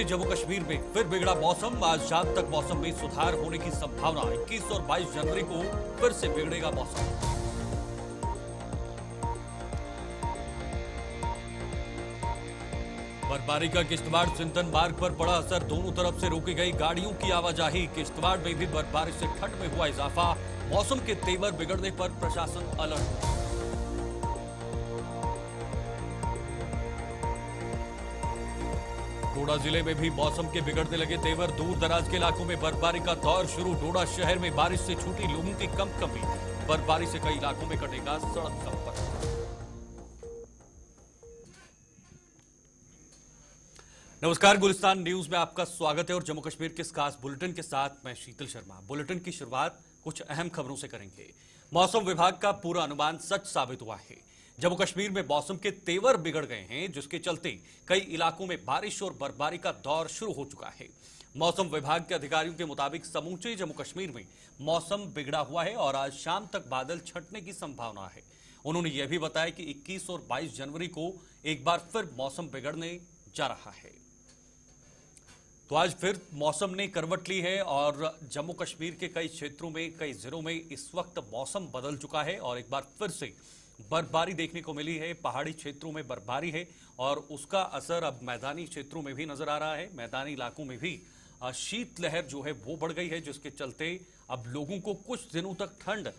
के जम्मू कश्मीर में फिर बिगड़ा मौसम। आज शाम तक मौसम में सुधार होने की संभावना। 21 और 22 जनवरी को फिर से बिगड़ेगा मौसम। बर्फबारी का किश्तवाड़ सिंधन मार्ग पर पड़ा असर। दोनों तरफ से रोकी गई गाड़ियों की आवाजाही। किश्तवाड़ में भी बर्फबारी से ठंड में हुआ इजाफा। मौसम के तेवर बिगड़ने पर प्रशासन अलर्ट। डोडा जिले में भी मौसम के बिगड़ने लगे तेवर। दूर दराज के इलाकों में बर्फबारी का दौर शुरू। डोडा शहर में बारिश से छूटी लोगों की कंपकपी। बर्फबारी से कई इलाकों में कटेगा सड़क संपर्क। नमस्कार, गुलिस्तान न्यूज में आपका स्वागत है और जम्मू कश्मीर के इस खास बुलेटिन के साथ मैं शीतल शर्मा। बुलेटिन की शुरुआत कुछ अहम खबरों से करेंगे। मौसम विभाग का पूरा अनुमान सच साबित हुआ है। जम्मू कश्मीर में मौसम के तेवर बिगड़ गए हैं, जिसके चलते कई इलाकों में बारिश और बर्फबारी का दौर शुरू हो चुका है। मौसम विभाग के अधिकारियों के मुताबिक समूचे जम्मू कश्मीर में मौसम बिगड़ा हुआ है और आज शाम तक बादल छंटने की संभावना है। उन्होंने यह भी बताया कि 21 और 22 जनवरी को एक बार फिर मौसम बिगड़ने जा रहा है। तो आज फिर मौसम ने करवट ली है और जम्मू कश्मीर के कई क्षेत्रों में, कई जिलों में इस वक्त मौसम बदल चुका है और एक बार फिर से बर्फबारी देखने को मिली है। पहाड़ी क्षेत्रों में बर्फबारी है और उसका असर अब मैदानी क्षेत्रों में भी नजर आ रहा है। मैदानी इलाकों में भी शीतलहर जो है वो बढ़ गई है, जिसके चलते अब लोगों को कुछ दिनों तक ठंड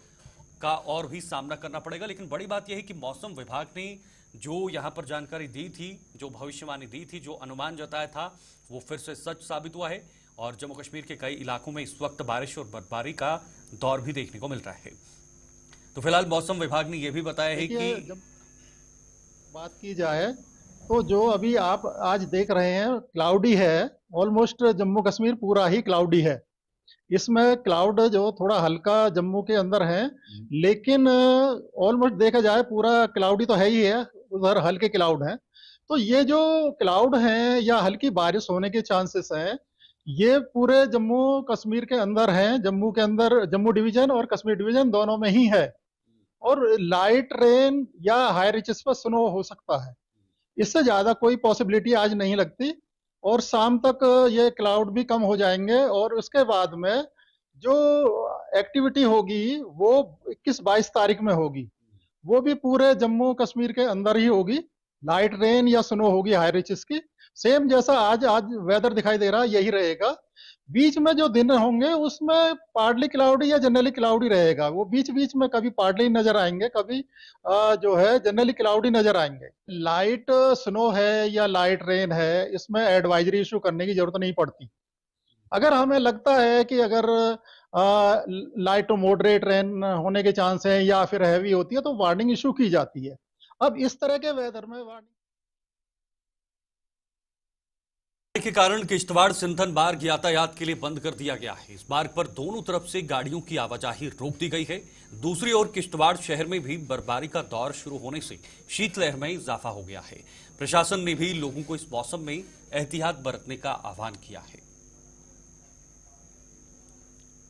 का और भी सामना करना पड़ेगा। लेकिन बड़ी बात यह है कि मौसम विभाग ने जो यहां पर जानकारी दी थी, जो भविष्यवाणी दी थी, जो अनुमान जताया था, वो फिर से सच साबित हुआ है और जम्मू कश्मीर के कई इलाकों में इस वक्त बारिश और बर्फबारी का दौर भी देखने को मिल रहा है। तो फिलहाल मौसम विभाग ने यह भी बताया है कि जब बात की जाए तो जो अभी आप आज देख रहे हैं क्लाउडी है। ऑलमोस्ट जम्मू कश्मीर पूरा ही क्लाउडी है। इसमें क्लाउड जो थोड़ा हल्का जम्मू के अंदर है, लेकिन ऑलमोस्ट देखा जाए पूरा क्लाउडी तो है ही है। उधर हल्के क्लाउड हैं। तो ये जो क्लाउड हैं या हल्की बारिश होने के चांसेस हैं, ये पूरे जम्मू कश्मीर के अंदर हैं। जम्मू के अंदर जम्मू डिवीजन और कश्मीर डिवीजन दोनों में ही है और लाइट रेन या हाई रिचेस पर स्नो हो सकता है। इससे ज्यादा कोई पॉसिबिलिटी आज नहीं लगती और शाम तक ये क्लाउड भी कम हो जाएंगे और उसके बाद में जो एक्टिविटी होगी वो 21-22 तारीख में होगी। वो भी पूरे जम्मू कश्मीर के अंदर ही होगी। लाइट रेन या स्नो होगी हाई रिचेस की, सेम जैसा आज वेदर दिखाई दे रहा है यही रहेगा। बीच में जो दिन होंगे उसमें पार्टली क्लाउडी या जनरली क्लाउडी रहेगा। वो बीच बीच में कभी पार्टली नजर आएंगे, कभी जो है जनरली क्लाउडी नजर आएंगे। लाइट स्नो है या लाइट रेन है, इसमें एडवाइजरी इशू करने की जरूरत नहीं पड़ती। अगर हमें लगता है कि अगर लाइट टू मॉडरेट रेन होने के चांस है या फिर हैवी होती है तो वार्निंग इशू की जाती है। अब इस तरह के वेदर में वार्निंग के कारण किश्तवाड़ सिंधन मार्ग यातायात के लिए बंद कर दिया गया है। इस मार्ग पर दोनों तरफ से गाड़ियों की आवाजाही रोक दी गई है। दूसरी ओर किश्तवाड़ शहर में भी बर्फबारी का दौर शुरू होने से शीतलहर में इजाफा हो गया है। प्रशासन ने भी लोगों को इस मौसम में एहतियात बरतने का आह्वान किया है।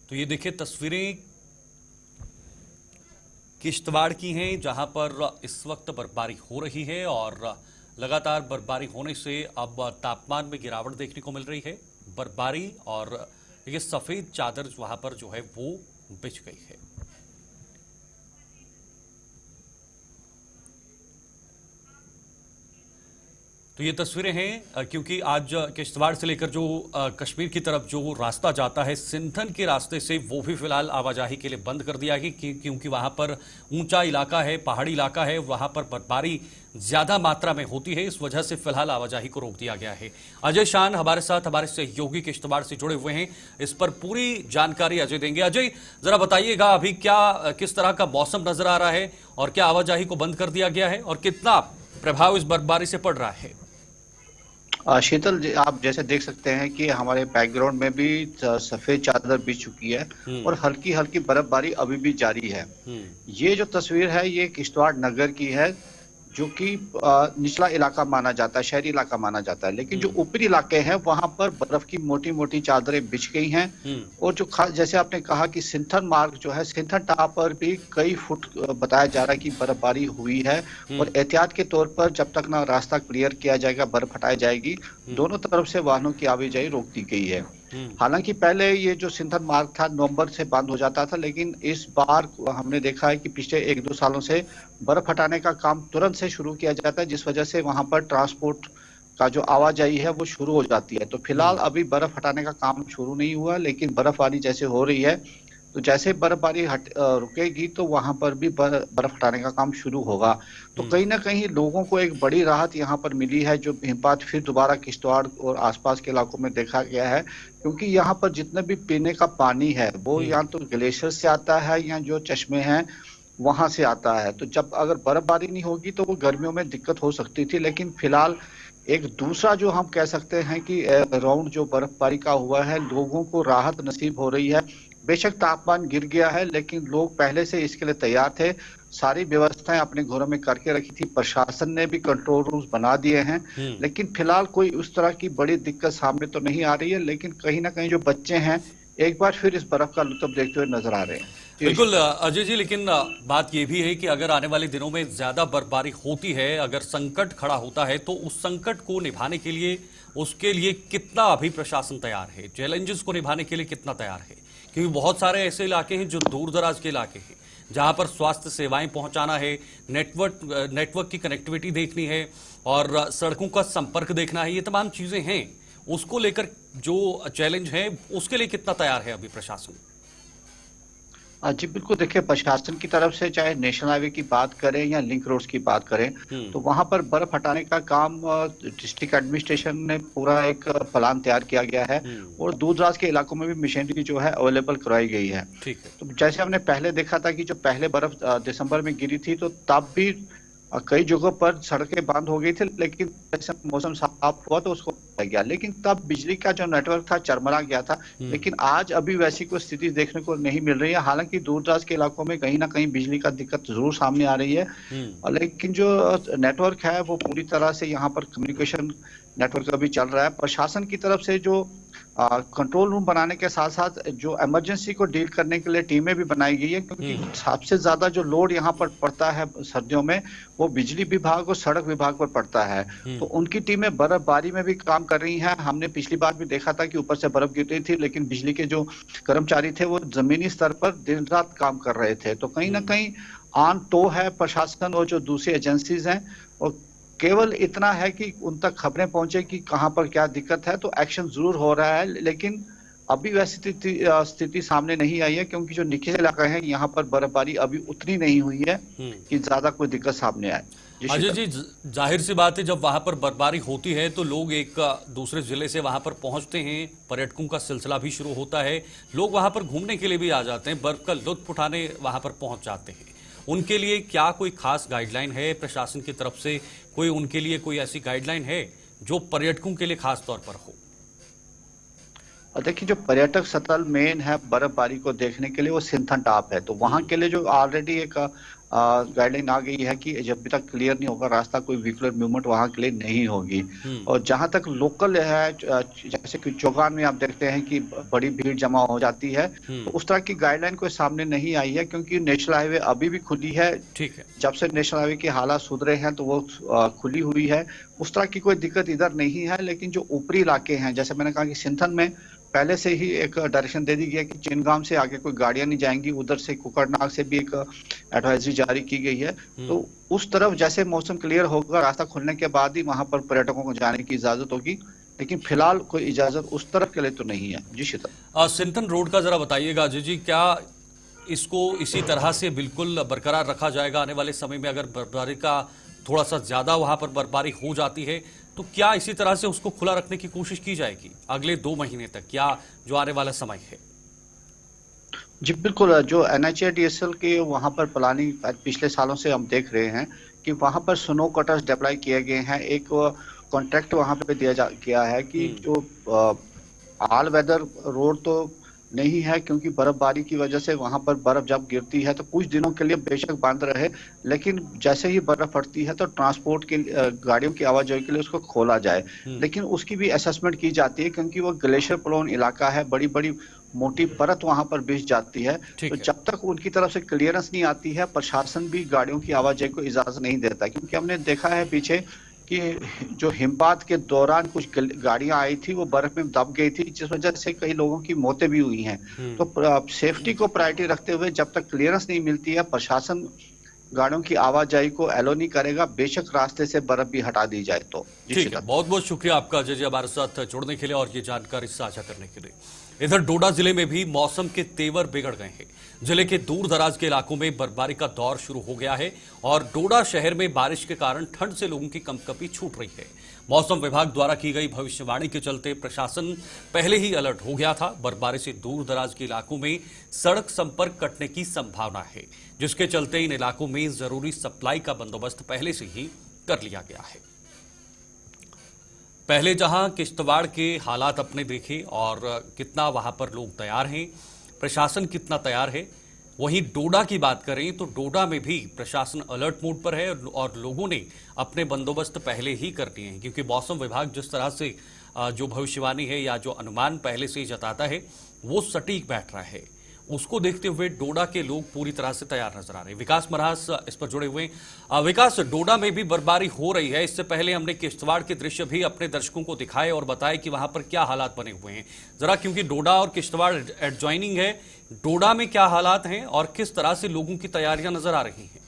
तो ये देखिए तस्वीरें किश्तवाड़ की हैं, जहां पर इस वक्त बर्फबारी हो रही है और लगातार बर्फबारी होने से अब तापमान में गिरावट देखने को मिल रही है। बर्फबारी और ये सफेद चादर वहां पर जो है वो बिछ गई है। तो ये तस्वीरें हैं क्योंकि आज किश्तवाड़ से लेकर जो कश्मीर की तरफ जो रास्ता जाता है सिंधन के रास्ते से, वो भी फिलहाल आवाजाही के लिए बंद कर दिया है क्योंकि वहां पर ऊंचा इलाका है, पहाड़ी इलाका है, वहां पर बर्फबारी ज्यादा मात्रा में होती है। इस वजह से फिलहाल आवाजाही को रोक दिया गया है। अजय शान हमारे साथ, हमारे सहयोगी किश्तवाड़ से जुड़े हुए हैं। इस पर पूरी जानकारी अजय देंगे। अजय, जरा बताइएगा अभी किस तरह का मौसम नजर आ रहा है और क्या आवाजाही को बंद कर दिया गया है और कितना प्रभाव इस बर्फबारी से पड़ रहा है? शीतल जी, आप जैसे देख सकते हैं कि हमारे बैकग्राउंड में भी सफेद चादर बिछ चुकी है और हल्की हल्की बर्फबारी अभी भी जारी है। ये जो तस्वीर है ये किश्तवाड़ नगर की है, जो कि निचला इलाका माना जाता है, शहरी इलाका माना जाता है, लेकिन जो ऊपरी इलाके हैं वहां पर बर्फ की मोटी मोटी चादरें बिछ गई हैं। और जो जैसे आपने कहा कि सिंथन मार्ग जो है, सिंथन टॉप पर भी कई फुट बताया जा रहा है कि बर्फबारी हुई है। और एहतियात के तौर पर जब तक ना रास्ता क्लियर किया जाएगा, बर्फ हटाई जाएगी, दोनों तरफ से वाहनों की आवाजाही रोक दी गई है। हालांकि पहले ये जो सिंथन मार्ग था नवंबर से बंद हो जाता था, लेकिन इस बार हमने देखा है कि पिछले 1-2 सालों से बर्फ हटाने का काम तुरंत से शुरू किया जाता है, जिस वजह से वहां पर ट्रांसपोर्ट का जो आवाजाही है वो शुरू हो जाती है। तो फिलहाल अभी बर्फ हटाने का काम शुरू नहीं हुआ, लेकिन बर्फबारी जैसे हो रही है, तो जैसे बर्फबारी रुकेगी तो वहां पर भी बर्फ हटाने का काम शुरू होगा। तो कहीं ना कहीं लोगों को एक बड़ी राहत यहाँ पर मिली है, जो हिमपात फिर दोबारा किश्तवाड़ और आसपास के इलाकों में देखा गया है, क्योंकि यहाँ पर जितने भी पीने का पानी है वो या तो ग्लेशियर से आता है या जो चश्मे हैं वहां से आता है। तो जब अगर बर्फबारी नहीं होगी तो वो गर्मियों में दिक्कत हो सकती थी, लेकिन फिलहाल एक दूसरा जो हम कह सकते हैं कि राउंड जो बर्फबारी का हुआ है, लोगों को राहत नसीब हो रही है। बेशक तापमान गिर गया है, लेकिन लोग पहले से इसके लिए तैयार थे, सारी व्यवस्थाएं अपने घरों में करके रखी थी, प्रशासन ने भी कंट्रोल रूम्स बना दिए हैं। लेकिन फिलहाल कोई उस तरह की बड़ी दिक्कत सामने तो नहीं आ रही है, लेकिन कहीं ना कहीं जो बच्चे हैं एक बार फिर इस बर्फ का लुत्फ देखते हुए नजर आ रहे हैं। बिल्कुल अजय जी, लेकिन बात यह भी है कि अगर आने वाले दिनों में ज्यादा बर्फबारी होती है, अगर संकट खड़ा होता है, तो उस संकट को निभाने के लिए उसके लिए कितना अभी प्रशासन तैयार है, चैलेंजेस को निभाने के लिए कितना तैयार है? क्योंकि बहुत सारे ऐसे इलाके हैं जो दूर दराज के इलाके हैं, जहां पर स्वास्थ्य सेवाएं पहुंचाना है, नेटवर्क की कनेक्टिविटी देखनी है और सड़कों का संपर्क देखना है, ये तमाम चीजें हैं। उसको लेकर जो चैलेंज है उसके लिए कितना तैयार है अभी प्रशासन? जी बिल्कुल, देखिए प्रशासन की तरफ से चाहे नेशनल हाईवे की बात करें या लिंक रोड्स की बात करें, तो वहां पर बर्फ हटाने का काम डिस्ट्रिक्ट एडमिनिस्ट्रेशन ने पूरा एक प्लान तैयार किया गया है और दूर दराज के इलाकों में भी मशीनरी जो है अवेलेबल करवाई गई है। ठीक है। तो जैसे हमने पहले देखा था कि जो पहले बर्फ दिसंबर में गिरी थी, तो तब भी कई जगहों पर सड़कें बंद हो गई थी, लेकिन जैसे मौसम साफ हुआ तो उसको गया, लेकिन तब बिजली का जो नेटवर्क था चरमरा गया था। लेकिन आज अभी वैसी कोई स्थिति देखने को नहीं मिल रही है। हालांकि दूर दराज के इलाकों में कहीं ना कहीं बिजली का दिक्कत जरूर सामने आ रही है, लेकिन जो नेटवर्क है वो पूरी तरह से यहाँ पर कम्युनिकेशन नेटवर्क अभी चल रहा है। प्रशासन की तरफ से जो कंट्रोल रूम बनाने के साथ साथ जो इमरजेंसी को डील करने के लिए टीमें भी बनाई गई है, क्योंकि सबसे ज्यादा जो लोड यहाँ पर पड़ता है सर्दियों में वो बिजली विभाग और सड़क विभाग पर पड़ता है। तो उनकी टीमें बर्फबारी में भी काम कर रही हैं। हमने पिछली बार भी देखा था कि ऊपर से बर्फ गिर रही थी, लेकिन बिजली के जो कर्मचारी थे वो जमीनी स्तर पर दिन रात काम कर रहे थे। तो कहीं ना कहीं ऑन टो है प्रशासन और जो दूसरी एजेंसीज हैं, और केवल इतना है कि उन तक खबरें पहुंचे कि कहां पर क्या दिक्कत है, तो एक्शन जरूर हो रहा है। लेकिन अभी वैसी स्थिति सामने नहीं आई है, क्योंकि जो निचले इलाके हैं यहाँ पर बर्फबारी अभी उतनी नहीं हुई है कि ज्यादा कोई दिक्कत सामने आए। अजय जी, जाहिर सी बात है, जब वहां पर बर्फबारी होती है तो लोग एक दूसरे जिले से वहां पर पहुंचते हैं, पर्यटकों का सिलसिला भी शुरू होता है, लोग वहां पर घूमने के लिए भी आ जाते हैं, बर्फ का लुत्फ उठाने वहां पर पहुंच जाते हैं। उनके लिए क्या कोई खास गाइडलाइन है प्रशासन की तरफ से? कोई उनके लिए कोई ऐसी गाइडलाइन है जो पर्यटकों के लिए खास तौर पर हो? और देखिए, जो पर्यटक स्थल मेन है बर्फबारी को देखने के लिए वो सिंथन टॉप है। तो वहां के लिए जो ऑलरेडी एक गाइडलाइन आ गई है कि जब भी तक क्लियर नहीं होगा रास्ता, कोई व्हीकुलर मूवमेंट वहां के लिए नहीं होगी। और जहां तक लोकल है, जैसे कि चौगान में आप देखते हैं कि बड़ी भीड़ जमा हो जाती है, तो उस तरह की गाइडलाइन कोई सामने नहीं आई है, क्योंकि नेशनल हाईवे अभी भी खुली है। ठीक है। जब से नेशनल हाईवे के हालात सुधरे हैं तो वो खुली हुई है, उस तरह की कोई दिक्कत इधर नहीं है। लेकिन जो ऊपरी इलाके हैं, जैसे मैंने कहा कि सिंथन में पहले से ही एक डायरेक्शन दे दी गई है कि चिनगाम से आगे कोई गाड़ियां नहीं जाएंगी, उधर से कुकरनाग से भी एक एडवाइजरी जारी की गई है। तो उस तरफ जैसे मौसम क्लियर होगा, रास्ता खुलने के बाद ही वहां पर पर्यटकों को जाने की इजाजत होगी, लेकिन फिलहाल कोई इजाजत उस तरफ के लिए तो नहीं है। जी शीतल, सिंथन रोड का जरा बताइएगा अजय जी, क्या इसको इसी तरह से बिल्कुल बरकरार रखा जाएगा आने वाले समय में? अगर बर्फबारी का थोड़ा सा ज्यादा वहां पर बर्फबारी हो जाती है तो क्या इसी तरह से उसको खुला रखने की कोशिश की जाएगी अगले 2 महीने तक, या जो आने वाला समय है? जी बिल्कुल, जो NHAIDSL के वहां पर प्लानिंग पिछले सालों से हम देख रहे हैं कि वहां पर स्नो कटर्स डिप्लॉय किए गए हैं। एक कॉन्ट्रैक्ट वहां पे गया है कि जो ऑल वेदर रोड तो नहीं है, क्योंकि बर्फबारी की वजह से वहां पर बर्फ जब गिरती है तो कुछ दिनों के लिए बेशक बंद रहे, लेकिन जैसे ही बर्फ हटती है तो ट्रांसपोर्ट के गाड़ियों की आवाजाही के लिए उसको खोला जाए। लेकिन उसकी भी असेसमेंट की जाती है, क्योंकि वो ग्लेशियर प्रोन इलाका है, बड़ी बड़ी मोटी परत वहां पर बिछ जाती है। तो जब तक उनकी तरफ से क्लियरेंस नहीं आती है, प्रशासन भी गाड़ियों की आवाजाही को इजाजत नहीं देता, क्योंकि हमने देखा है पीछे कि जो हिमपात के दौरान कुछ गाड़ियां आई थी वो बर्फ में दब गई थी, जिस वजह से कई लोगों की मौतें भी हुई हैं। तो सेफ्टी को प्रायोरिटी रखते हुए जब तक क्लियरेंस नहीं मिलती है, प्रशासन गाड़ियों की आवाजाही को एलो नहीं करेगा, बेशक रास्ते से बर्फ भी हटा दी जाए तो। ठीक है, बहुत बहुत शुक्रिया आपका अजय जी हमारे साथ जुड़ने के लिए और ये जानकारी साझा करने के लिए। इधर डोडा जिले में भी मौसम के तेवर बिगड़ गए हैं। जिले के दूर दराज के इलाकों में बर्फबारी का दौर शुरू हो गया है और डोडा शहर में बारिश के कारण ठंड से लोगों की कंपकपी छूट रही है। मौसम विभाग द्वारा की गई भविष्यवाणी के चलते प्रशासन पहले ही अलर्ट हो गया था। बर्फबारी से दूर दराज के इलाकों में सड़क संपर्क कटने की संभावना है, जिसके चलते इन इलाकों में जरूरी सप्लाई का बंदोबस्त पहले से ही कर लिया गया है। पहले जहां किश्तवाड़ के हालात अपने देखे और कितना वहां पर लोग तैयार हैं, प्रशासन कितना तैयार है, वहीं डोडा की बात करें तो डोडा में भी प्रशासन अलर्ट मोड पर है और लोगों ने अपने बंदोबस्त पहले ही कर दिए हैं, क्योंकि मौसम विभाग जिस तरह से जो भविष्यवाणी है या जो अनुमान पहले से ही जताता है वो सटीक बैठ रहा है। उसको देखते हुए डोडा के लोग पूरी तरह से तैयार नजर आ रहे हैं। विकास मरहास इस पर जुड़े हुए हैं। विकास, डोडा में भी बर्फबारी हो रही है, इससे पहले हमने किश्तवाड़ के दृश्य भी अपने दर्शकों को दिखाए और बताए कि वहां पर क्या हालात बने हुए हैं। जरा, क्योंकि डोडा और किश्तवाड़ एडजॉइनिंग है, डोडा में क्या हालात हैं और किस तरह से लोगों की तैयारियां नजर आ रही हैं?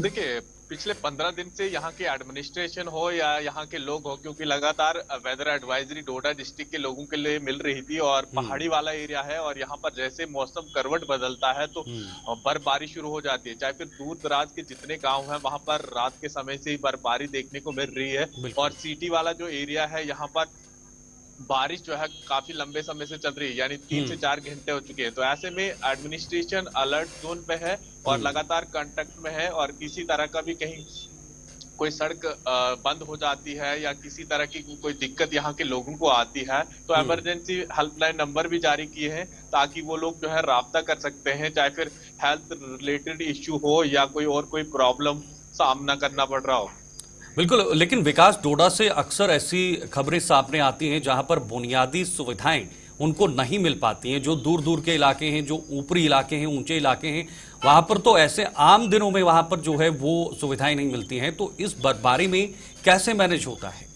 देखिए, पिछले 15 दिन से यहाँ के एडमिनिस्ट्रेशन हो या यहाँ के लोग हो, क्योंकि लगातार वेदर एडवाइजरी डोडा डिस्ट्रिक्ट के लोगों के लिए मिल रही थी और पहाड़ी वाला एरिया है और यहाँ पर जैसे मौसम करवट बदलता है तो बर्फबारी शुरू हो जाती है। चाहे फिर दूर दराज के जितने गांव हैं वहां पर रात के समय से ही बर्फबारी देखने को मिल रही है और सिटी वाला जो एरिया है यहाँ पर बारिश जो है काफी लंबे समय से चल रही है, यानी 3 से 4 घंटे हो चुके हैं। तो ऐसे में एडमिनिस्ट्रेशन अलर्ट जोन पे है और लगातार कांटेक्ट में है और किसी तरह का भी कहीं कोई सड़क बंद हो जाती है या किसी तरह की कोई दिक्कत यहाँ के लोगों को आती है तो इमरजेंसी हेल्पलाइन नंबर भी जारी किए हैं ताकि वो लोग जो है राब्ता कर सकते हैं, चाहे फिर हेल्थ रिलेटेड इश्यू हो या कोई प्रॉब्लम सामना करना पड़ रहा हो। बिल्कुल, लेकिन विकास, डोडा से अक्सर ऐसी खबरें सामने आती हैं जहां पर बुनियादी सुविधाएं उनको नहीं मिल पाती हैं। जो दूर दूर के इलाके हैं, जो ऊपरी इलाके हैं, ऊंचे इलाके हैं, वहां पर तो ऐसे आम दिनों में वहां पर जो है वो सुविधाएं नहीं मिलती हैं। तो इस बर्फबारी में कैसे मैनेज होता है?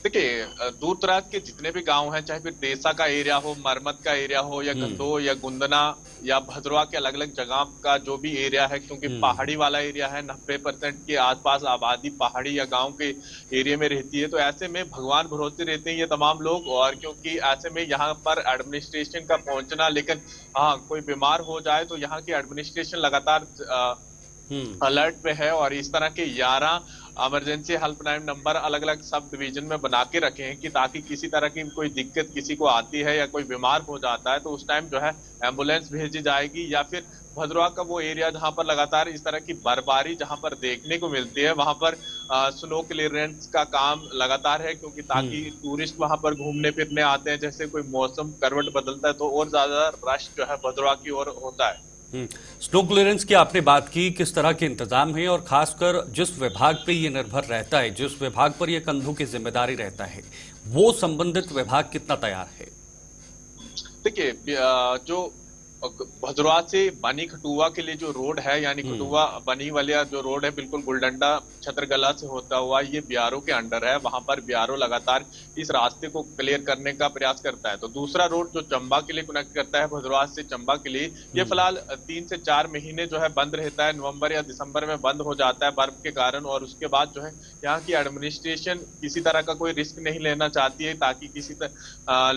देखिए, दूर दराज के जितने भी गांव हैं, चाहे फिर देसा का एरिया हो, मरमत का एरिया हो या गंदो या गुंदना या भद्रवा के अलग अलग जगह का जो भी एरिया है, क्योंकि पहाड़ी वाला एरिया है, 90% के आसपास आबादी पहाड़ी या गांव के एरिया में रहती है। तो ऐसे में भगवान भरोसे रहते हैं ये तमाम लोग और क्योंकि ऐसे में यहाँ पर एडमिनिस्ट्रेशन का पहुंचना, लेकिन हाँ कोई बीमार हो जाए तो यहाँ की एडमिनिस्ट्रेशन लगातार अलर्ट पे है और इस तरह के 11 इमरजेंसी हेल्पलाइन नंबर अलग अलग सब डिवीजन में बना के रखे हैं कि ताकि किसी तरह की कोई दिक्कत किसी को आती है या कोई बीमार हो जाता है तो उस टाइम जो है एम्बुलेंस भेजी जाएगी या फिर भद्रवा का वो एरिया जहां पर लगातार इस तरह की बर्फबारी जहां पर देखने को मिलती है वहां पर स्नो क्लियरेंस का काम लगातार है, क्योंकि ताकि टूरिस्ट वहां पर घूमने फिरने आते हैं, जैसे कोई मौसम करवट बदलता है तो और ज्यादा रश जो है भद्रवा की ओर होता है। स्नो क्लियरेंस की आपने बात की, किस तरह के इंतजाम है और खासकर जिस विभाग पे ये निर्भर रहता है, जिस विभाग पर ये कंधों की जिम्मेदारी रहता है, वो संबंधित विभाग कितना तैयार है? देखिए, जो भद्रवा से बनी खटुआ के लिए जो रोड है, यानी खटुआ बनी वाला जो रोड है बिल्कुल गुलडंडा छतरगला से होता हुआ ये बियारो के अंडर है, वहां पर बियारो लगातार इस रास्ते को क्लियर करने का प्रयास करता है। तो दूसरा रोड जो चंबा के लिए कनेक्ट करता है भद्रवा से चंबा के लिए, ये फिलहाल 3 से 4 महीने जो है बंद रहता है, नवंबर या दिसंबर में बंद हो जाता है बर्फ के कारण। और उसके बाद जो है यहाँ की एडमिनिस्ट्रेशन किसी तरह का कोई रिस्क नहीं लेना चाहती है ताकि किसी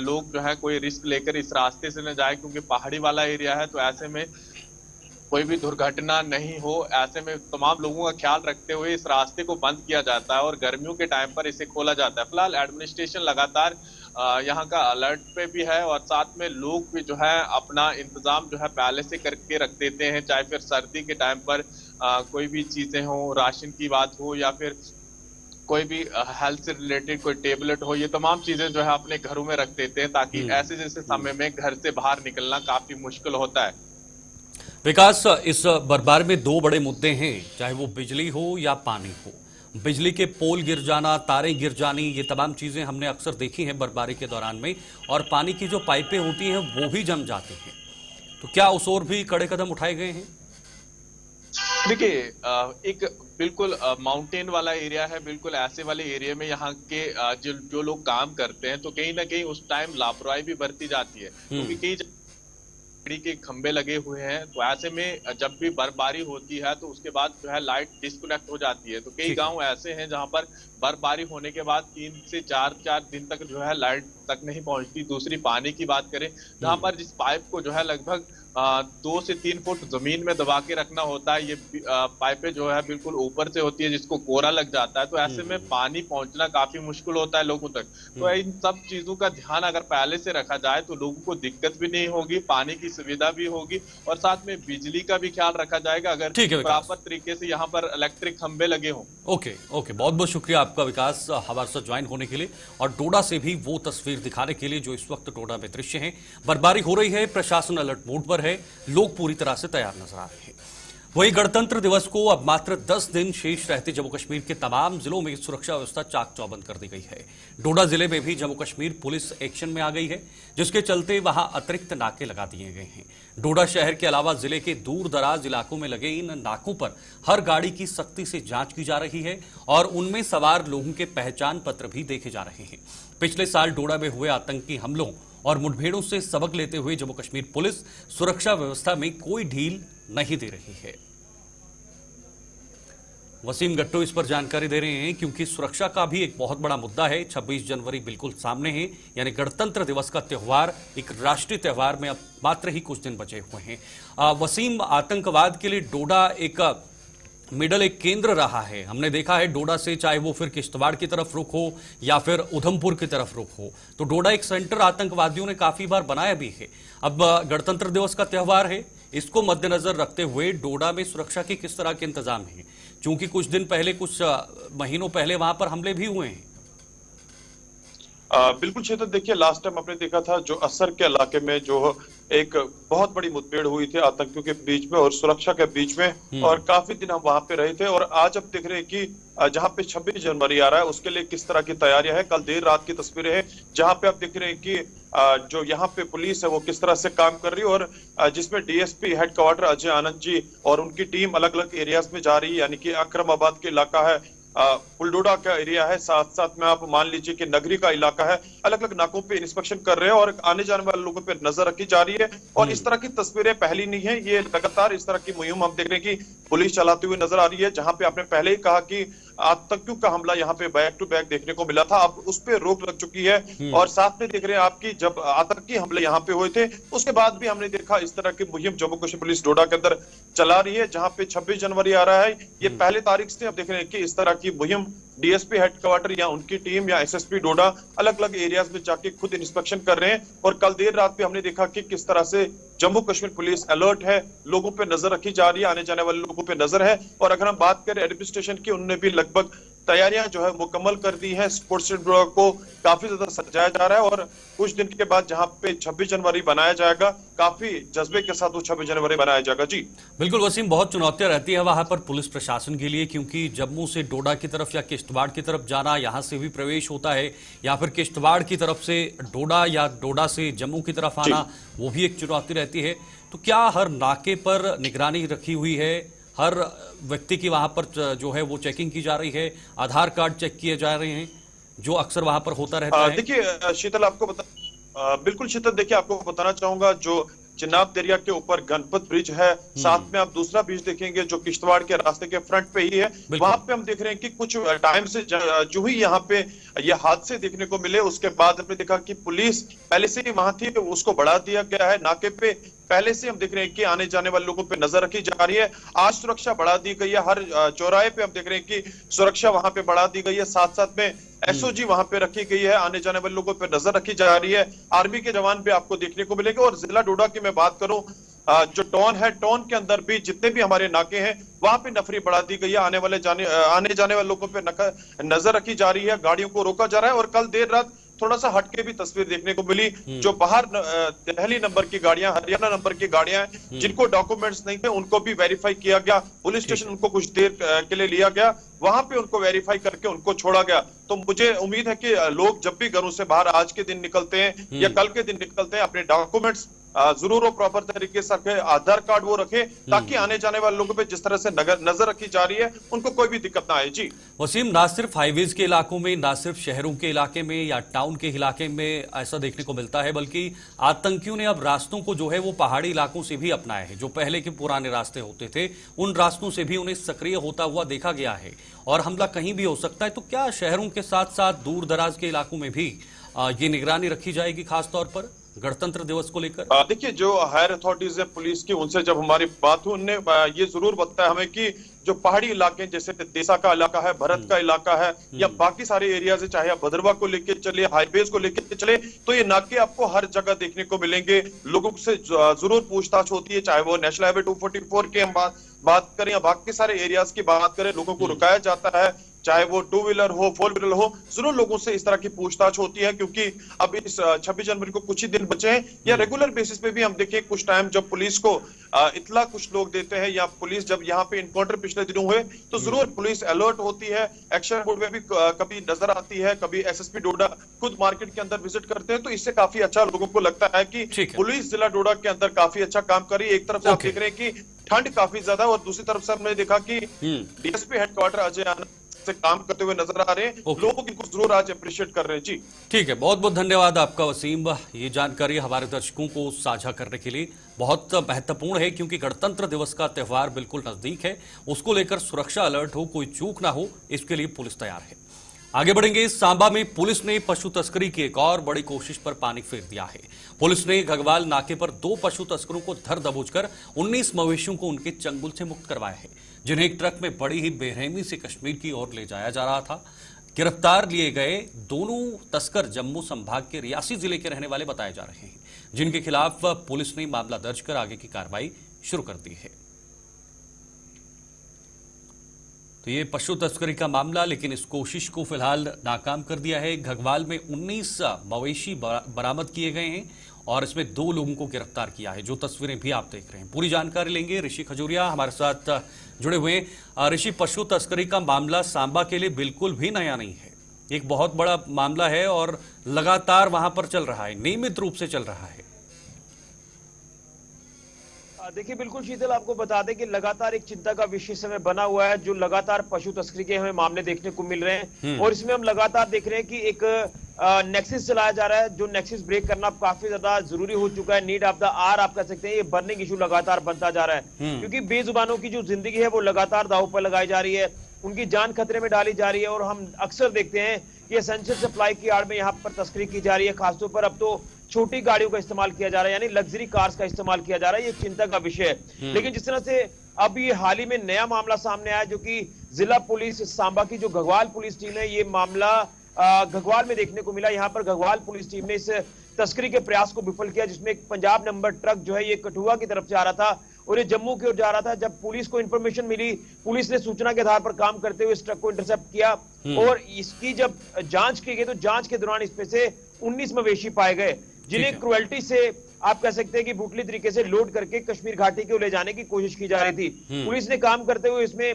लोग जो है कोई रिस्क लेकर इस रास्ते से न जाए, क्योंकि पहाड़ी वाला एरिया है तो ऐसे में कोई भी दुर्घटना नहीं हो, ऐसे में तमाम लोगों का ख्याल रखते हुए इस रास्ते को बंद किया जाता है और गर्मियों के टाइम पर इसे खोला जाता है। फिलहाल एडमिनिस्ट्रेशन लगातार यहाँ का अलर्ट पे भी है और साथ में लोग भी जो है अपना इंतजाम जो है पहले से करके रख देते हैं, चाहे फिर सर्दी के टाइम पर कोई भी चीजें हो, राशन की बात हो या फिर कोई भी हेल्थ से रिलेटेड कोई टेबलेट हो, ये तमाम चीजें जो है अपने घरों में रख देते हैं, ताकि ऐसे जैसे समय में घर से बाहर निकलना काफी मुश्किल होता है। विकास, इस बर्फबारी में दो बड़े मुद्दे हैं, चाहे वो बिजली हो या पानी हो। बिजली के पोल गिर जाना, तारें गिर जानी, ये तमाम चीजें हमने अक्सर देखी हैं बर्फबारी के दौरान में, और पानी की जो पाइपें होती हैं वो भी जम जाती हैं। तो क्या उस ओर भी कड़े कदम उठाए गए हैं? देखिए, एक बिल्कुल माउंटेन वाला एरिया है, बिल्कुल ऐसे वाले एरिया में यहाँ के जो लोग काम करते हैं, तो कहीं ना कहीं उस टाइम लापरवाही भी बरती जाती है, क्योंकि कई लकड़ी के खंभे लगे हुए हैं। तो ऐसे में जब भी बर्फबारी होती है तो उसके बाद जो है लाइट डिस्कनेक्ट हो जाती है। तो कई गांव ऐसे हैं जहां पर बर्फबारी होने के बाद 3 से 4 दिन तक जो है लाइट तक नहीं पहुंचती। दूसरी पानी की बात करें, जहां पर जिस पाइप को जो है लगभग 2 से 3 फुट जमीन में दबा के रखना होता है, ये पाइपें जो है बिल्कुल ऊपर से होती है, जिसको कोरा लग जाता है। तो ऐसे में पानी पहुंचना काफी मुश्किल होता है लोगों तक। तो इन सब चीजों का ध्यान अगर पहले से रखा जाए तो लोगों को दिक्कत भी नहीं होगी, पानी की सुविधा भी होगी, और साथ में बिजली का भी ख्याल रखा जाएगा अगर प्रॉपर तरीके से यहाँ पर इलेक्ट्रिक खंभे लगे हों। ओके, बहुत बहुत शुक्रिया आपका विकास, हमारे साथ ज्वाइन होने के लिए, और डोडा से भी वो तस्वीर दिखाने के लिए जो इस वक्त डोडा में दृश्य है। बर्फबारी हो रही है, प्रशासन अलर्ट मोड पर है, लोग पूरी तरह से तैयार नजर आ रहे हैं। वहीं गणतंत्र दिवस को अब मात्र 10 दिन शेष रहते जम्मू कश्मीर के तमाम जिलों में सुरक्षा व्यवस्था चाक चौबंद कर दी गई है। डोडा जिले में भी जम्मू कश्मीर पुलिस एक्शन में आ गई है, जिसके चलते वहां अतिरिक्त नाके लगा दिए गए हैं। डोडा शहर के अलावा जिले के दूर दराज इलाकों में लगे इन नाकों पर हर गाड़ी की सख्ती से जांच की जा रही है, और उनमें सवार लोगों के पहचान पत्र भी देखे जा रहे हैं। पिछले साल डोडा में हुए आतंकी हमलों और मुठभेड़ों से सबक लेते हुए जम्मू कश्मीर पुलिस सुरक्षा व्यवस्था में कोई ढील नहीं दे रही है। वसीम गट्टो इस पर जानकारी दे रहे हैं, क्योंकि सुरक्षा का भी एक बहुत बड़ा मुद्दा है। 26 जनवरी बिल्कुल सामने है, यानी गणतंत्र दिवस का त्यौहार, एक राष्ट्रीय त्यौहार में अब मात्र ही कुछ दिन बचे हुए हैं। वसीम, आतंकवाद के लिए डोडा एक एक केंद्र रहा है। हमने देखा है डोडा से चाहे वो फिर किश्तवाड़ की तरफ रुख हो या फिर उधमपुर की तरफ रुख हो, तो डोडा एक सेंटर आतंकवादियों ने काफी बार बनाया भी है। अब गणतंत्र दिवस का त्यौहार है, इसको मद्देनजर रखते हुए डोडा में सुरक्षा के किस तरह के इंतजाम हैं? क्योंकि कुछ दिन पहले, कुछ महीनों पहले वहां पर हमले भी हुए हैं। बिल्कुल चेतन, देखिए लास्ट टाइम आपने देखा था जो असर के इलाके में जो एक बहुत बड़ी मुठभेड़ हुई थी आतंकियों के बीच में और सुरक्षा के बीच में, और काफी दिन हम वहां पे रहे थे। और आज अब देख रहे हैं कि जहां पे 26 जनवरी आ रहा है उसके लिए किस तरह की तैयारियां हैं। कल देर रात की तस्वीरें हैं जहां पे आप देख रहे हैं कि जो यहाँ पे पुलिस है वो किस तरह से काम कर रही है, और जिसमें डीएसपी हेडक्वार्टर अजय आनंद जी और उनकी टीम अलग अलग एरियाज में जा रही है, यानी कि अक्रमाबाद के इलाका है, पुलडोडा का एरिया है, साथ साथ में आप मान लीजिए कि नगरी का इलाका है, अलग अलग नाकों पे इंस्पेक्शन कर रहे हैं और आने जाने वाले लोगों पे नजर रखी जा रही है। और इस तरह की तस्वीरें पहली नहीं है, ये लगातार इस तरह की मुहिम हम देख रहे हैं कि पुलिस चलाती हुई नजर आ रही है। जहां पे आपने पहले ही कहा कि आतंकियों का हमला यहाँ पे बैक टू बैक देखने को मिला था, अब उस पर रोक लग चुकी है। और साथ में देख रहे हैं आपकी जब आतंकी हमले यहाँ पे हुए थे उसके बाद भी हमने देखा इस तरह की मुहिम जम्मू कश्मीर पुलिस डोडा के अंदर चला रही है। जहां पे 26 जनवरी आ रहा है, ये पहले तारीख से अब देख रहे हैं कि इस तरह की मुहिम डीएसपी हेडक्वार्टर या उनकी टीम या एसएसपी डोडा अलग अलग एरियाज में जाके खुद इंस्पेक्शन कर रहे हैं। और कल देर रात पे हमने देखा कि किस तरह से जम्मू कश्मीर पुलिस अलर्ट है, लोगों पे नजर रखी जा रही है, आने जाने वाले लोगों पे नजर है। और अगर हम बात करें एडमिनिस्ट्रेशन की, उन्होंने भी लगभग तैयारियां जो है मुकम्मल कर दी है। स्पोर्ट्स ब्यूरो को काफी ज्यादा सजाया जा रहा है और कुछ दिन के बाद जहां पे 26 जनवरी बनाया जाएगा, काफी जज्बे के साथ वो 26 जनवरी बनाया जाएगा। जी बिल्कुल वसीम, बहुत चुनौतियां रहती है वहां पर पुलिस प्रशासन के लिए, क्योंकि जम्मू से डोडा की तरफ या किश्तवाड़ की तरफ जाना, यहां से भी प्रवेश होता है, या फिर किश्तवाड़ की तरफ से डोडा या डोडा से जम्मू की तरफ आना, वो भी एक चुनौती रहती है। तो क्या हर नाके पर निगरानी रखी हुई है, हर व्यक्ति की वहां पर जो है वो चेकिंग की जा रही है, आधार कार्ड चेक किए जा रहे हैं, जो अक्सर वहां पर होता रहता है? देखिए शीतल, आपको बिल्कुल शीतल, देखिए आपको बताना चाहूंगा, जो चिनाब दरिया के ऊपर गणपत ब्रिज है, साथ में आप दूसरा ब्रिज देखेंगे जो किश्तवाड़ के रास्ते के फ्रंट पे ही है। वहां पे हम देख रहे हैं कि कुछ टाइम से जो ही यहाँ पे ये हादसे देखने को मिले, उसके बाद हमने देखा कि पुलिस पहले से ही वहां थी, उसको बढ़ा दिया गया है। नाके पे पहले से हम देख रहे हैं कि आने जाने वाले लोगों पे नजर रखी जा रही है। आज सुरक्षा बढ़ा दी गई है, हर चौराहे पे हम देख रहे हैं कि सुरक्षा वहां पे बढ़ा दी गई है। साथ साथ में एसओजी वहां पे रखी गई है, आने जाने वाले लोगों पे नजर रखी जा रही है। आर्मी के जवान भी आपको देखने को मिलेंगे। और जिला डोडा की मैं बात करूं जो टोन है, टोन के अंदर भी जितने भी हमारे नाके हैं वहां पे नफरी बढ़ा दी गई है। आने जाने वाले लोगों पे नजर रखी जा रही है, गाड़ियों को रोका जा रहा है। और कल देर रात थोड़ा सा हटके भी तस्वीर देखने को मिली, जो बाहर दिल्ली नंबर की गाड़ियां, हरियाणा नंबर की गाड़ियां हैं, जिनको डॉक्यूमेंट्स नहीं थे, उनको भी वेरीफाई किया गया। पुलिस स्टेशन उनको कुछ देर के लिए लिया गया, वहां पे उनको वेरीफाई करके उनको छोड़ा गया। तो मुझे उम्मीद है कि लोग जब भी घरों से बाहर आज के दिन निकलते हैं या कल के दिन निकलते हैं, अपने डॉक्यूमेंट्स जरूर और प्रॉपर तरीके से रखे, आधार कार्ड वो रखे, ताकि आने जाने वाले लोगों पे जिस तरह से नजर रखी जा रही है उनको कोई भी दिक्कत ना आए। जी वसीम, ना सिर्फ हाईवेज के इलाकों में, ना सिर्फ शहरों के इलाके में या टाउन के इलाके में ऐसा देखने को मिलता है, बल्कि आतंकियों ने अब रास्तों को जो है वो पहाड़ी इलाकों से भी अपनाया है। जो पहले के पुराने रास्ते होते थे उन रास्तों से भी उन्हें सक्रिय होता हुआ देखा गया है और हमला कहीं भी हो सकता है। तो क्या शहरों के साथ साथ दूर दराज के इलाकों में भी ये निगरानी रखी जाएगी, खासतौर पर गणतंत्र दिवस को लेकर? देखिए, जो हायर अथॉरिटीज है पुलिस की, उनसे जब हमारी बात हुई, उनने ये जरूर बताया हमें कि जो पहाड़ी इलाके जैसे देसा का इलाका है, भरत का इलाका है, या बाकी सारे एरियाज है, चाहे आप भद्रवा को लेके चले, हाईवेज को लेके चले, तो ये नाके आपको हर जगह देखने को मिलेंगे। लोगों से जरूर पूछताछ होती है, चाहे वो नेशनल हाईवे 244 की हम बात करें या बाकी सारे एरियाज की बात करें, लोगों को रुकाया जाता है, चाहे वो 2 व्हीलर हो, 4 व्हीलर हो, जरूर लोगों से इस तरह की पूछताछ होती है। क्योंकि अब इस 26 जनवरी को कुछ ही दिन बचे हैं, या रेगुलर बेसिस पे भी हम देखें कुछ टाइम जब पुलिस को इतला कुछ लोग देते हैं, या पुलिस जब यहाँ पे इनकाउंटर पिछले दिनों हुए, तो जरूर पुलिस अलर्ट होती है, एक्शन मोड में भी कभी नजर आती है, कभी एसएसपी डोडा खुद मार्केट के अंदर विजिट करते हैं। तो इससे काफी अच्छा लोगों को लगता है कि पुलिस जिला डोडा के अंदर काफी अच्छा काम कर रही है। एक तरफ से आप देख रहे हैं कि ठंड काफी ज्यादा है, और दूसरी तरफ से हमने देखा कि डीएसपी हेडक्वार्टर अजय आनंद से काम करते हुए नजर आ रहे हैं। लोग इनको जरूर आज अप्रिशिएट कर रहे हैं। जी ठीक है, बहुत बहुत धन्यवाद आपका वसीम, ये जानकारी हमारे दर्शकों को साझा करने के लिए बहुत महत्वपूर्ण है, क्योंकि गणतंत्र दिवस का त्यौहार बिल्कुल नजदीक है। उसको लेकर सुरक्षा अलर्ट हो, कोई चूक ना हो, इसके लिए पुलिस तैयार है। आगे बढ़ेंगे। सांबा में पुलिस ने पशु तस्करी की एक और बड़ी कोशिश पर पानी फेर दिया है। पुलिस ने घगवाल नाके पर 2 पशु तस्करों को धर दबोच कर 19 मवेशियों को उनके चंगुल से मुक्त करवाया है, जिन्हें एक ट्रक में बड़ी ही बेरहमी से कश्मीर की ओर ले जाया जा रहा था। गिरफ्तार लिए गए दोनों तस्कर जम्मू संभाग के रियासी जिले के रहने वाले बताए जा रहे हैं, जिनके खिलाफ पुलिस ने मामला दर्ज कर आगे की कार्रवाई शुरू कर दी है। तो ये पशु तस्करी का मामला, लेकिन इस कोशिश को फिलहाल नाकाम कर दिया है। घगवाल में 19 मवेशी बरामद किए गए हैं और इसमें 2 लोगों को गिरफ्तार किया है, जो तस्वीरें भी आप देख रहे हैं। पूरी जानकारी लेंगे, ऋषि खजूरिया हमारे साथ जुड़े हुए हैं। ऋषि, पशु तस्करी का मामला सांबा के लिए बिल्कुल भी नया नहीं है, एक बहुत बड़ा मामला है और लगातार वहां पर चल रहा है, नियमित रूप से चल रहा है। देखिए, बिल्कुल शीतल, आपको बता दें कि लगातार एक चिंता का विषय समय बना हुआ है, जो लगातार पशु तस्करी के हमें मामले देखने को मिल रहे हैं। और इसमें हम लगातार देख रहे हैं कि एक नेक्सस चलाया जा रहा है, जो नेक्सस ब्रेक करना काफी ज्यादा जरूरी हो चुका है। नीड ऑफ द आवर आप कह सकते हैं, ये बर्निंग इशू लगातार बनता जा रहा है, क्योंकि बेजुबानों की जो जिंदगी है वो लगातार दांव पर लगाई जा रही है, उनकी जान खतरे में डाली जा रही है। और हम अक्सर देखते हैं कि एसेंशियल सप्लाई की आड़ में यहाँ पर तस्करी की जा रही है। खासतौर पर अब तो छोटी गाड़ियों का इस्तेमाल किया जा रहा है, यानी लग्जरी कार्स का इस्तेमाल किया जा रहा है। ये चिंता का विषय है। लेकिन जिस तरह से अब ये हाल ही में नया मामला सामने आया, जो कि जिला पुलिस सांबा की जो घगवाल पुलिस टीम है, ये मामला घगवाल में देखने को मिला। यहाँ पर घगवाल पुलिस टीम ने इस तस्करी के प्रयास को विफल किया, जिसमें एक पंजाब नंबर ट्रक जो है ये कठुआ की तरफ से आ रहा था और ये जम्मू की ओर जा रहा था। जब पुलिस को इंफॉर्मेशन मिली, पुलिस ने सूचना के आधार पर काम करते हुए इस ट्रक को इंटरसेप्ट किया और इसकी जब जांच की गई, तो जांच के दौरान इसमें से 19 मवेशी पाए गए, जिन्हें क्रुएल्टी से आप कह सकते हैं कि बुटली तरीके से लोड करके कश्मीर घाटी को ले जाने की कोशिश की जा रही थी। पुलिस ने काम करते हुए इसमें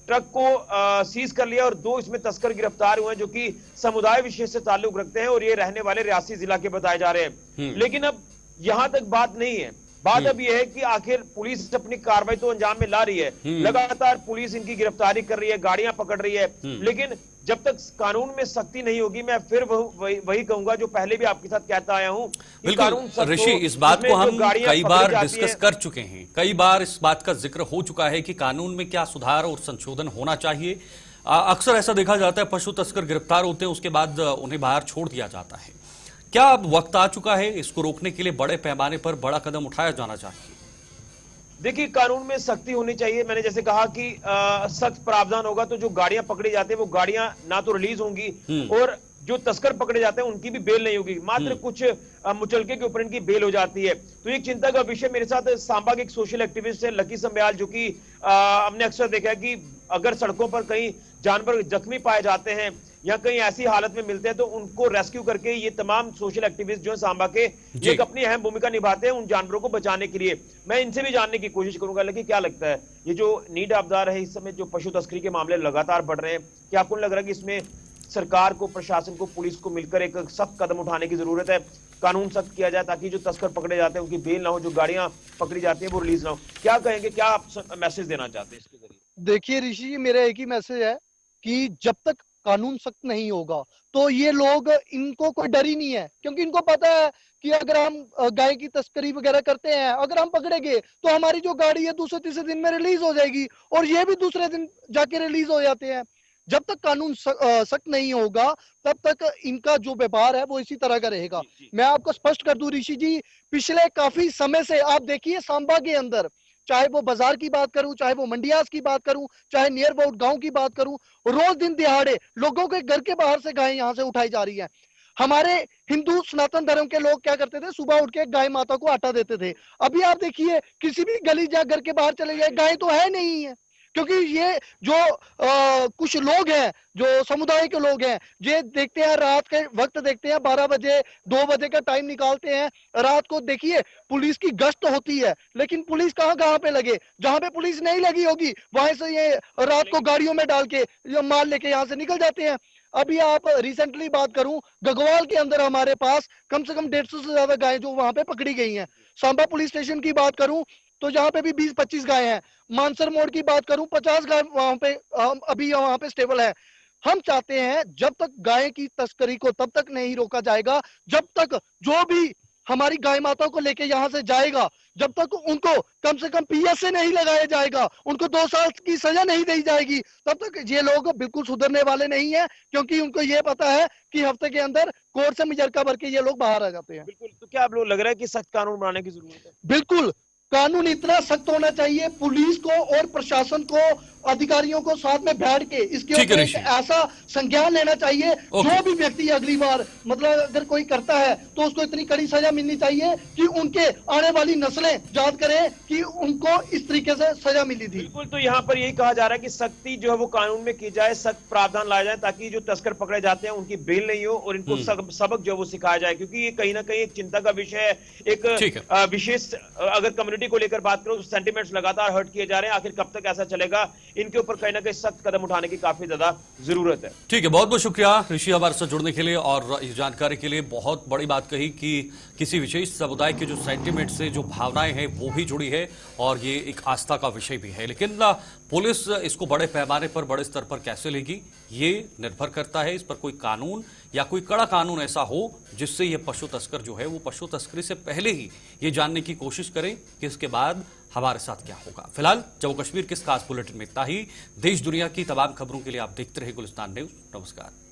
ट्रक को सीज कर लिया और 2 इसमें तस्कर गिरफ्तार हुए, जो कि समुदाय विशेष से ताल्लुक रखते हैं और ये रहने वाले रियासी जिला के बताए जा रहे हैं। लेकिन अब यहां तक बात नहीं है, बात अब यह है कि आखिर पुलिस अपनी कार्रवाई तो अंजाम में ला रही है, लगातार पुलिस इनकी गिरफ्तारी कर रही है, गाड़ियां पकड़ रही है, लेकिन जब तक कानून में सख्ती नहीं होगी, मैं फिर वही कहूंगा जो पहले भी आपके साथ कहता आया हूं कि कानून सख्त हो। ऋषि, इस बात को हम कई बार डिस्कस कर चुके हैं, कई बार इस बात का जिक्र हो चुका है कि कानून में क्या सुधार और संशोधन होना चाहिए। अक्सर ऐसा देखा जाता है, पशु तस्कर गिरफ्तार होते हैं, उसके बाद उन्हें बाहर छोड़ दिया जाता है। क्या अब वक्त आ चुका है इसको रोकने के लिए बड़े पैमाने पर बड़ा कदम उठाया जाना चाहिए? देखिए, कानून में सख्ती होनी चाहिए। मैंने जैसे कहा कि सख्त प्रावधान होगा तो जो गाड़ियां पकड़ी जाती है वो गाड़ियां ना तो रिलीज होंगी और जो तस्कर पकड़े जाते हैं उनकी भी बेल नहीं होगी, मात्र कुछ मुचलके के ऊपर इनकी बेल हो जाती है। तो एक चिंता का विषय। मेरे साथ सांबा के एक सोशल एक्टिविस्ट है लकी संब्याल, जो कि हमने अक्सर देखा है कि अगर सड़कों पर कहीं जानवर जख्मी पाए जाते हैं या कहीं ऐसी हालत में मिलते हैं तो उनको रेस्क्यू करके ये तमाम सोशल एक्टिविस्ट जो है सांबा के, ये एक अपनी अहम भूमिका निभाते हैं उन जानवरों को बचाने के लिए। मैं इनसे भी जानने की कोशिश करूंगा। लेकिन क्या लगता है, ये जो नीड आबदार है, इस समय जो पशु तस्करी के मामले लगातार बढ़ रहे हैं, क्या आपको लग रहा है कि इसमें सरकार को, प्रशासन को, पुलिस को मिलकर एक सख्त कदम उठाने की जरूरत है, कानून सख्त किया जाए ताकि जो तस्कर पकड़े जाते हैं उनकी बेल ना हो, जो गाड़ियां पकड़ी जाती हैं वो रिलीज ना हो? क्या कहेंगे, क्या आप मैसेज देना चाहते हैं इसके जरिए? देखिए ऋषि जी, मेरा एक ही मैसेज है कि जब तक कानून सख्त नहीं होगा तो ये लोग, इनको कोई डर ही नहीं है, क्योंकि इनको पता है कि अगर हम गाय की तस्करी वगैरह करते हैं, अगर हम पकड़ेंगे तो हमारी जो गाड़ी है दूसरे तीसरे दिन में रिलीज हो जाएगी और ये भी दूसरे दिन जाके रिलीज हो जाते हैं। जब तक कानून सख्त नहीं होगा तब तक इनका जो व्यापार है वो इसी तरह का रहेगा। मैं आपको स्पष्ट कर दूं ऋषि जी, पिछले काफी समय से आप देखिए सांबा के अंदर, चाहे वो बाजार की बात करूं, चाहे वो मंडियास की बात करूं, चाहे नियर अबाउट गांव की बात करूं, रोज दिन दिहाड़े लोगों के घर के बाहर से गायें यहां से उठाई जा रही हैं। हमारे हिंदू सनातन धर्म के लोग क्या करते थे, सुबह उठ के गाय माता को आटा देते थे। अभी आप देखिए किसी भी गली या घर के बाहर चले जाए, गाय तो है नहीं है, क्योंकि ये जो कुछ लोग हैं, जो समुदाय के लोग हैं, ये देखते हैं रात के वक्त, देखते हैं 12 बजे 2 बजे का टाइम निकालते हैं रात को। देखिए पुलिस की गश्त होती है, लेकिन पुलिस कहाँ पे लगे, जहां पे पुलिस नहीं लगी होगी वहां से ये रात को गाड़ियों में डाल के माल लेके यहाँ से निकल जाते हैं। अभी आप रिसेंटली बात करूं, गगवाल के अंदर हमारे पास कम से कम 150 से ज्यादा गायें जो वहां पे पकड़ी गई हैं। सांबा पुलिस स्टेशन की बात करूं तो जहां पे भी 20-25 गाय हैं। मानसर मोड़ की बात करूं, 50 गाय वहां पे अभी वहां पे स्टेबल है। हम चाहते हैं जब तक गाय की तस्करी को तब तक नहीं रोका जाएगा, जब तक जो भी हमारी गाय माताओं को लेके यहां से जाएगा, जब तक उनको कम से कम पीएसए नहीं लगाया जाएगा, उनको 2 साल की सजा नहीं दी जाएगी, तब तक ये लोग बिल्कुल सुधरने वाले नहीं है, क्योंकि उनको ये पता है कि हफ्ते के अंदर कोर्ट से मुजरका भर के ये लोग बाहर आ जाते हैं। बिल्कुल। तो क्या आप लोग लग रहा है कि सख्त कानून बनाने की जरूरत है? बिल्कुल, कानून इतना सख्त होना चाहिए, पुलिस को और प्रशासन को, अधिकारियों को साथ में बैठ के इसके ऊपर एक ऐसा संज्ञान लेना चाहिए, जो भी व्यक्ति अगली बार मतलब अगर कोई करता है तो उसको इतनी कड़ी सजा मिलनी चाहिए कि उनके आने वाली नस्लें याद करें कि उनको इस तरीके से सजा मिली थी। बिल्कुल। तो यहाँ पर यही कहा जा रहा है कि सख्ती जो है वो कानून में की जाए, सख्त प्रावधान लाए जाए ताकि जो तस्कर पकड़े जाते हैं उनकी बेल नहीं हो और इनको सबक जो है वो सिखाया जाए, क्योंकि ये कहीं ना कहीं एक चिंता का विषय है। एक विशेष अगर कम्युनिटी को लेकर बात करो तो सेंटिमेंट्स लगातार हर्ट किए जा रहे हैं। आखिर कब तक ऐसा चलेगा, इनके ऊपर कहीं ना कहीं सख्त कदम उठाने की काफी ज्यादा जरूरत है। ठीक है, बहुत बहुत शुक्रिया ऋषि हमारे साथ जुड़ने के लिए और इस जानकारी के लिए। बहुत बड़ी बात कही कि किसी विशेष समुदाय के जो सेंटिमेंट से जो भावनाएं हैं वो भी जुड़ी है और ये एक आस्था का विषय भी है, लेकिन पुलिस इसको बड़े पैमाने पर, बड़े स्तर पर कैसे लेगी, ये निर्भर करता है इस पर कोई कानून या कोई कड़ा कानून ऐसा हो जिससे ये पशु तस्कर जो है वो पशु तस्करी से पहले ही ये जानने की कोशिश करें कि इसके बाद हमारे साथ क्या होगा। फिलहाल जम्मू कश्मीर के इस खास बुलेटिन में इतना ही। देश दुनिया की तमाम खबरों के लिए आप देखते रहे गुलिस्तान न्यूज। नमस्कार।